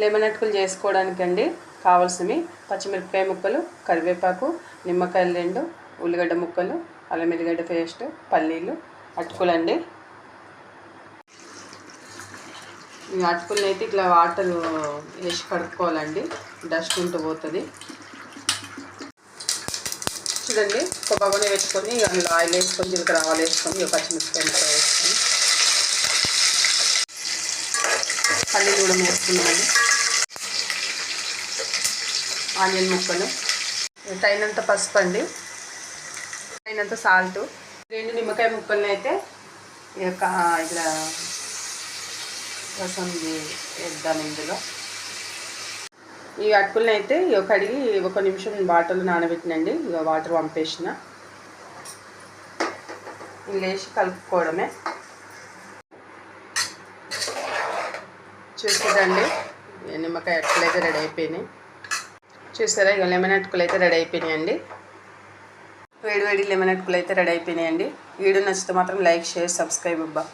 Lemon అటుకులు చేసుకోవడానికండి కావాల్సినవి పచ్చిమిరపకాయ ముక్కలు, కరివేపాకు, నిమ్మకాయలు 2, ఉల్లిగడ్డ ముక్కలు, అల్లం ఎల్లిగడ్డ పేస్ట్, పల్లీలు, అటుకులండి. ఈ అటుకులను అయితే ఇట్లా వాటర్ వేసి కడుక్కోవాలండి, డస్ట్ ఉంటూ పోతుంది. చూడండి, ఒక బగోని పెట్టుకొని అందులో ఆయిల్ వేసుకొని జీలకర్ర ఆవాలు వేసుకొని పచ్చిమిరపకాయ ముక్కలు వేసుకొని పల్లీలు కూడా వేసుకున్నామండి, ఆనియన్ ముక్కలు, తగినంత పసుపు అండి, తగినంత సాల్ట్, 2 నిమ్మకాయ ముక్కలను అయితే ఇట్లా రసం వేద్దాం ఇందులో. ఈ అటుకులను అయితే కడిగి 1 నిమిషం వాటర్లో నానబెట్టినండి. ఇక వాటర్ పంపేసిన, ఇలా వేసి కలుపుకోవడమే. చూసారండి, నిమ్మకాయ అటుకులు అయితే రెడీ అయిపోయినాయి. చూసారా, ఇక లెమన్ అటుకులు అయితే రెడీ అయిపోయినాయండి. వేడి వేడి లెమన్ అటుకులు అయితే రెడీ అయిపోయినాయండి. వీడియో నచ్చితే మాత్రం లైక్, షేర్, సబ్స్క్రైబ్ అబ్బా.